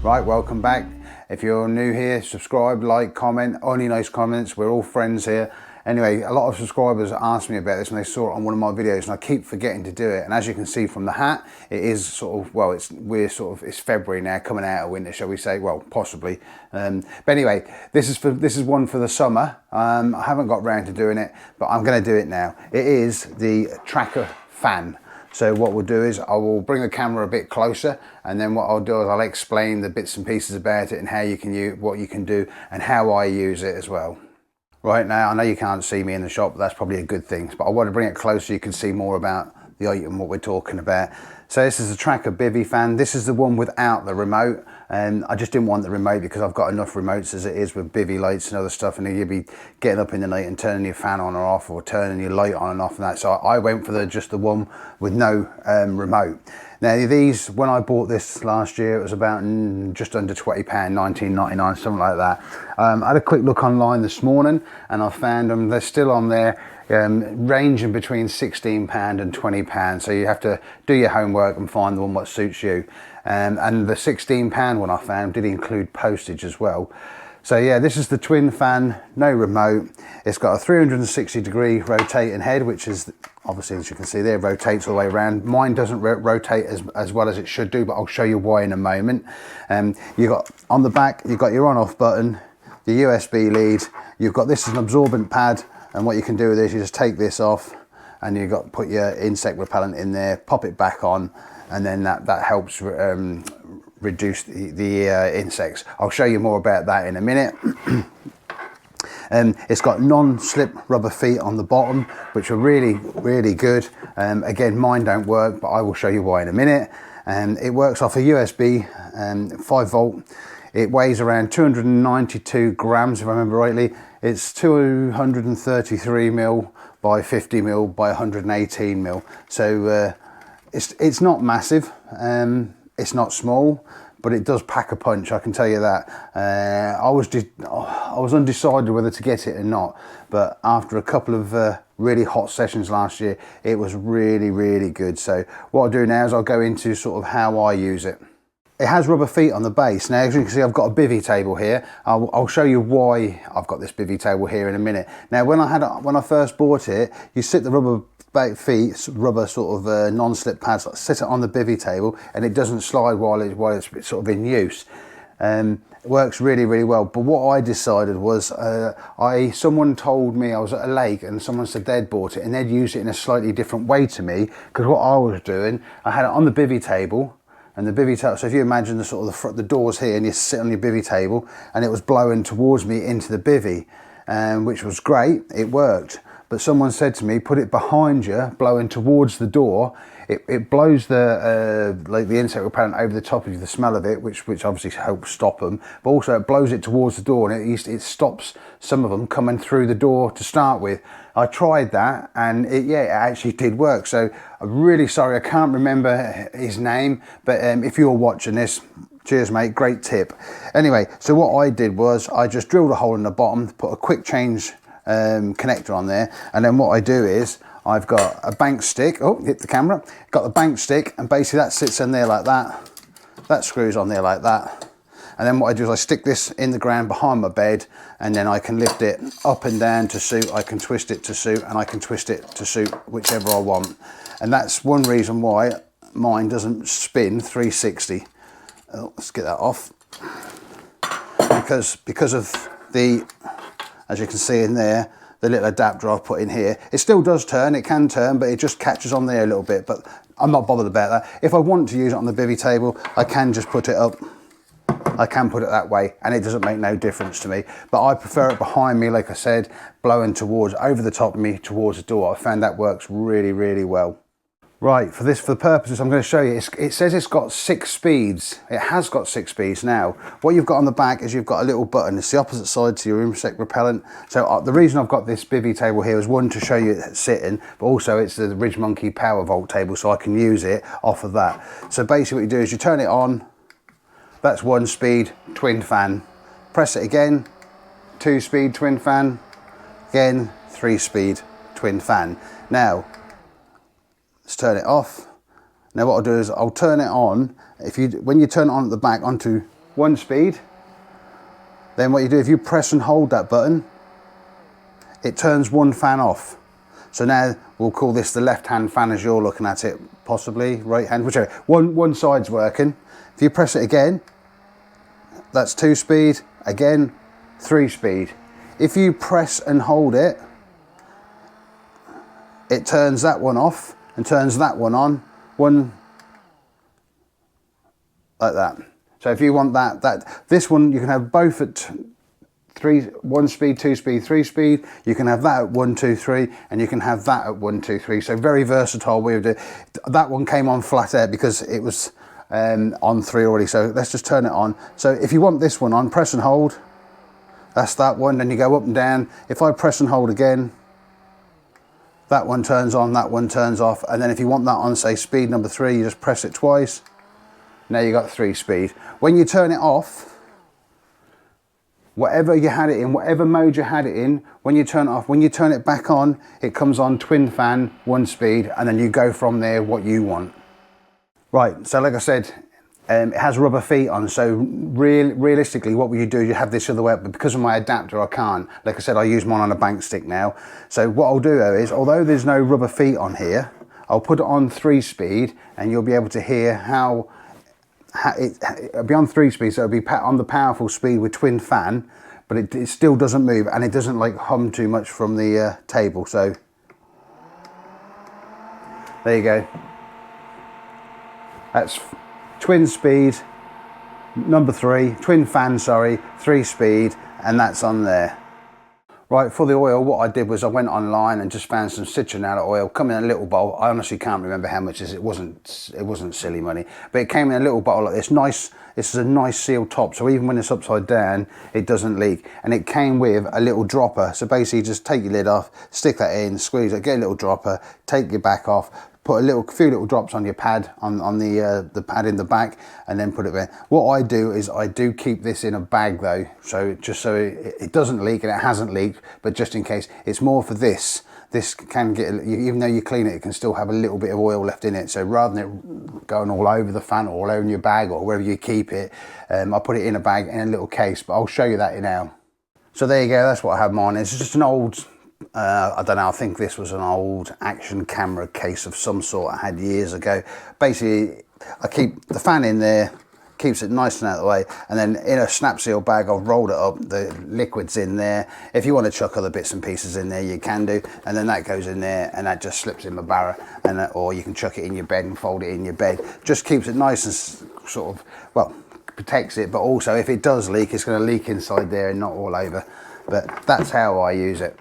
Right, welcome back. If you're new here, subscribe, like, comment, only nice comments. We're all friends here. Anyway, a lot of subscribers asked me about this and they saw it on one of my videos, and I keep forgetting to do it. And as you can see from the hat, it is sort of, well, it's February now, coming out of winter, shall we say? Well, possibly. But anyway, this is one for the summer. I haven't got round to doing it, but I'm going to do it now. It is the TRAKKER Fan. So what we'll do is I will bring the camera a bit closer, and then what I'll do is I'll explain the bits and pieces about it and how you can use, what you can do, and how I use it as well. Right now, I know you can't see me in the shop, but that's probably a good thing. But I want to bring it closer so you can see more about the item, what we're talking about. So this is a TRAKKER Bivy fan. This is the one without the remote. And I just didn't want the remote because I've got enough remotes as it is with bivy lights and other stuff, and you'll be getting up in the night and turning your fan on or off, or turning your light on and off and that. So I went for just the one with no remote. Now these, when I bought this last year, it was about just under £20, $19.99, something like that. I had a quick look online this morning and I found them, they're still on there, ranging between £16 and £20. So you have to do your homework and find the one that suits you. And the £16 one I found did include postage as well. So yeah, this is the twin fan, no remote. It's got a 360-degree rotating head, which is obviously, as you can see there, rotates all the way around. Mine doesn't rotate as well as it should do, but I'll show you why in a moment. You got on the back, you've got your on-off button, your USB lead. You've got this as an absorbent pad, and what you can do with this, you just take this off, and you've got to put your insect repellent in there, pop it back on, and then that helps reduce the insects. I'll show you more about that in a minute. It's got non-slip rubber feet on the bottom, which are really, really good. Again, mine don't work, but I will show you why in a minute. It works off a USB 5 volt. It weighs around 292 grams, if I remember rightly. It's 233 mil by 50 mil by 118 mil. So it's not massive. It's not small, but it does pack a punch, I can tell you that. I was undecided whether to get it or not, but after a couple of really hot sessions last year, it was really, really good. So what I'll do now is I'll go into sort of how I use it. It has rubber feet on the base. Now, as you can see, I've got a bivy table here. I'll show you why I've got this bivy table here in a minute. Now, when I first bought it, you sit the rubber feet, rubber sort of non-slip pads, sit it on the bivy table, and it doesn't slide while it's sort of in use. It works really, really well. But what I decided was, someone told me, I was at a lake and someone said they'd bought it and they'd used it in a slightly different way to me, because what I was doing, I had it on the bivy table, and the bivy table, so if you imagine the sort of the doors here, and you sit on your bivy table, and it was blowing towards me into the bivy, which was great, it worked. But someone said to me, put it behind you, blowing towards the door. It blows like the insect repellent over the top of you, the smell of it, which obviously helps stop them. But also it blows it towards the door, and it stops some of them coming through the door to start with. I tried that, and it actually did work. So I'm really sorry, I can't remember his name, but if you're watching this, cheers mate, great tip. Anyway, so what I did was I just drilled a hole in the bottom, put a quick change connector on there, and then what I do is I've got a bank stick. Oh, hit the camera. Got the bank stick, and basically that sits in there like that. That screws on there like that. And then what I do is I stick this in the ground behind my bed, and then I can lift it up and down to suit. I can twist it to suit, and I can twist it to suit whichever I want. And that's one reason why mine doesn't spin 360. Oh, let's get that off. Because of the, as you can see in there, the little adapter I've put in here. It still does turn, it can turn, but it just catches on there a little bit, but I'm not bothered about that. If I want to use it on the bivy table, I can just put it up. I can put it that way, and it doesn't make no difference to me. But I prefer it behind me, like I said, blowing towards, over the top of me, towards the door. I found that works really, really well. Right, for the purposes I'm going to show you, it says it's got 6 speeds. It has got 6 speeds now. What you've got on the back is you've got a little button. It's the opposite side to your insect repellent. So the reason I've got this bivy table here is, one, to show you it sitting, but also it's the Ridge Monkey Power Volt table, so I can use it off of that. So basically what you do is you turn it on. That's 1 speed twin fan. Press it again, 2 speed twin fan. Again, 3 speed twin fan. Now, let's turn it off. Now what I'll do is I'll turn it on. When you turn it on at the back onto 1 speed. Then what you do, if you press and hold that button, it turns one fan off. So now we'll call this the left-hand fan as you're looking at it, possibly right hand, whichever. One side's working. If you press it again, that's 2 speed. Again, 3 speed. If you press and hold it, it turns that one off and turns that one on. One like that. So if you want this one, you can have both at 1 speed, 2 speed, 3 speed. You can have that at 1, 2, 3, and you can have that at 1, 2, 3. So very versatile way of doing it. That one came on flat air because it was on 3 already. So let's just turn it on. So if you want this one on, press and hold. That's that one. Then you go up and down. If I press and hold again, that one turns on, that one turns off. And then if you want that on, say speed number 3, you just press it twice. Now you got 3 speed. When you turn it off, whatever you had it in, whatever mode you had it in, when you turn it off, when you turn it back on, it comes on twin fan, 1 speed, and then you go from there what you want. Right, so like I said, it has rubber feet on, so realistically what you do, you have this other way, but because of my adapter I can't. Like I said, I use mine on a bank stick now. So what I'll do is, although there's no rubber feet on here, I'll put it on 3 speed and you'll be able to hear how it'll be on 3 speed, so it'll be on the powerful speed with twin fan, but it still doesn't move and it doesn't like hum too much from the table. So there you go. That's twin speed, number 3, twin fan, sorry, 3 speed, and that's on there. Right, for the oil, what I did was I went online and just found some citronella oil, come in a little bottle. I honestly can't remember how much it wasn't silly money, but it came in a little bottle like this. Nice, this is a nice sealed top, so even when it's upside down, it doesn't leak. And it came with a little dropper, so basically just take your lid off, stick that in, squeeze it, get a little dropper, take your back off, put a few little drops on your pad, on the pad in the back, and then put it there. What I do is I do keep this in a bag though, so just so it doesn't leak, and it hasn't leaked, but just in case. It's more for this. This can get, even though you clean it, it can still have a little bit of oil left in it. So rather than it going all over the fan or all over your bag or wherever you keep it, I put it in a bag in a little case, but I'll show you that now. So there you go, that's what I have mine. It's just an old, I don't know, I think this was an old action camera case of some sort I had years ago. Basically, I keep the fan in there, keeps it nice and out of the way, and then in a snap seal bag I've rolled it up, the liquid's in there. If you want to chuck other bits and pieces in there, you can do, and then that goes in there and that just slips in my barra, and or you can chuck it in your bed and fold it in your bed. Just keeps it nice and sort of, well, protects it, but also if it does leak, it's going to leak inside there and not all over. But that's how I use it.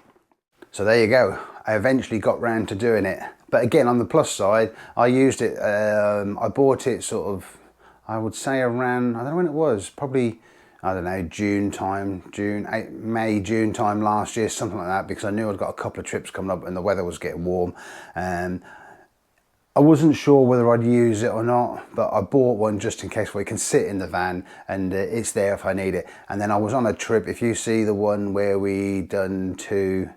So there you go. I eventually got round to doing it. But again, on the plus side, I used it, I bought it sort of, I would say around, I don't know when it was, probably, I don't know, May, June time last year, something like that, because I knew I'd got a couple of trips coming up and the weather was getting warm. And I wasn't sure whether I'd use it or not, but I bought one just in case, where it can sit in the van and it's there if I need it. And then I was on a trip, if you see the one where we done to,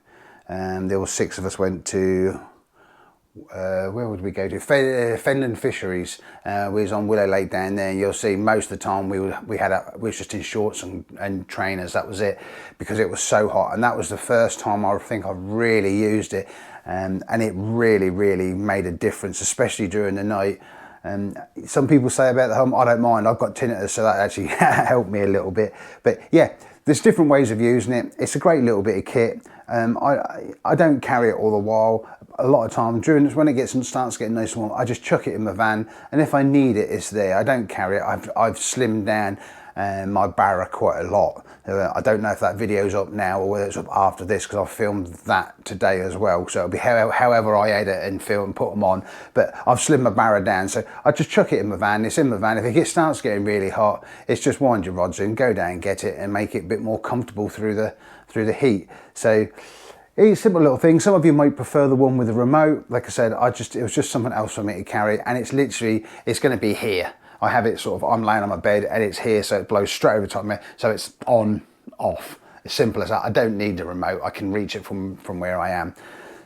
there were 6 of us went to, where would we go to? Fendon Fisheries. We was on Willow Lake down there, and you'll see most of the time we was just in shorts and trainers. That was it, because it was so hot, and that was the first time I think I really used it, and it really made a difference, especially during the night. Some people say about the hum, I don't mind. I've got tinnitus, so that actually helped me a little bit. But yeah, there's different ways of using it. It's a great little bit of kit. I don't carry it all the while. A lot of time when it starts getting nice and warm, I just chuck it in my van, and if I need it, it's there. I don't carry it. I've slimmed down my barra quite a lot. I don't know if that video's up now or whether it's up after this, because I filmed that today as well. So it'll be however I edit and film and put them on. But I've slimmed my barra down, so I just chuck it in my van. It's in my van. If it starts getting really hot, it's just wind your rods in, go down, get it, and make it a bit more comfortable through the heat. So it's a simple little thing. Some of you might prefer the one with the remote. Like I said, it was just something else for me to carry, and it's literally, it's going to be here. I have it sort of, I'm laying on my bed and it's here, so it blows straight over the top of me. So it's on, off, as simple as that. I don't need the remote. I can reach it from where I am.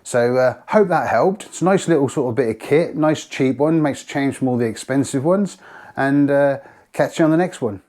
So hope that helped. It's a nice little sort of bit of kit, nice cheap one, makes a change from all the expensive ones, and catch you on the next one.